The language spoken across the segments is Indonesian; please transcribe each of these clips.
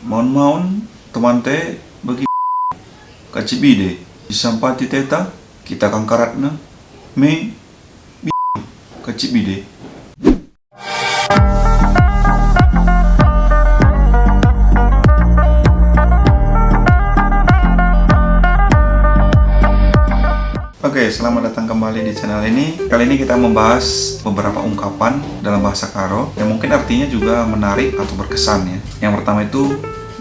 Maun-maun teman teh bagi kacibide disampati teta kita kangkaratna me kacibide. Oke, selamat datang kembali di channel ini. Kali ini kita membahas beberapa ungkapan dalam bahasa Karo yang mungkin artinya juga menarik atau berkesan ya. Yang pertama itu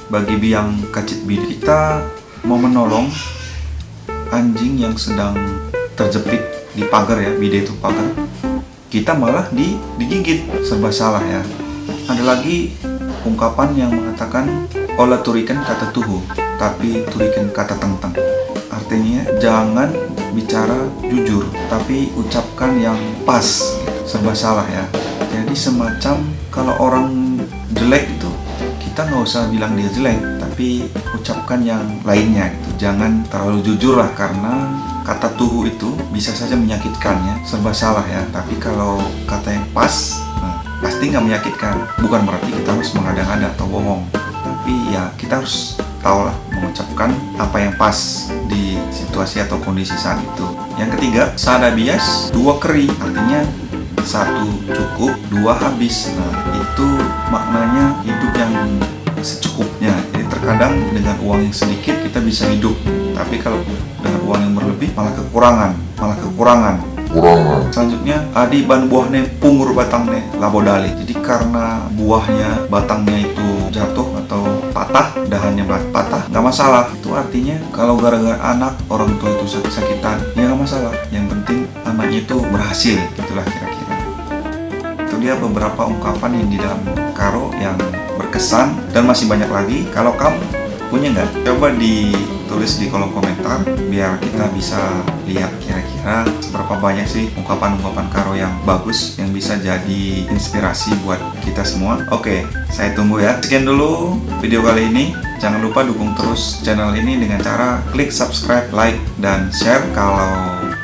bagi biang kacit bide, kita mau menolong anjing yang sedang terjepit di pagar ya, bide itu pagar. Kita malah digigit, serba salah ya. Ada lagi ungkapan yang mengatakan olah turikan kata tuhu, tapi turikan kata tentang. Artinya jangan bicara jujur, tapi ucapkan yang pas, serba salah ya. Jadi semacam kalau orang jelek itu kita nggak usah bilang dia jelek, tapi ucapkan yang lainnya gitu. Jangan terlalu jujur lah, karena kata tuhu itu bisa saja menyakitkan ya, serba salah ya. Tapi kalau kata yang pas, pasti nggak menyakitkan. Bukan berarti kita harus mengada-ngada atau bohong, tapi ya kita harus tahulah mengucapkan apa yang pas di situasi atau kondisi saat itu. Yang ketiga, sada bias, dua keri, artinya satu cukup, dua habis. Nah, itu maknanya hidup yang secukupnya. Jadi terkadang dengan uang yang sedikit kita bisa hidup, tapi kalau dengan uang yang berlebih malah kekurangan. Selanjutnya, adi ban buahnya pungur batangnya labodali. Jadi karena buahnya, batangnya itu jatuh atau patah, dahannya patah, nggak masalah. Itu artinya kalau gara-gara anak orang tua itu sakit-sakitan, ya nggak masalah. Yang penting anaknya itu berhasil, gitulah kira-kira. Itu dia beberapa ungkapan yang di dalam Karo yang berkesan, dan masih banyak lagi. Kalau kamu punya nggak? Coba ditulis di kolom komentar biar kita bisa lihat kira-kira seberapa banyak sih ungkapan-ungkapan Karo yang bagus yang bisa jadi inspirasi buat kita semua. Oke, saya tunggu ya. Sekian dulu video kali ini. Jangan lupa dukung terus channel ini dengan cara klik subscribe, like, dan share. Kalau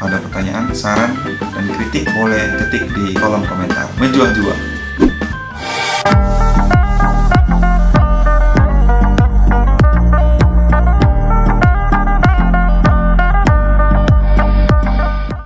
ada pertanyaan, saran, dan kritik boleh ketik di kolom komentar. Menjual-jual.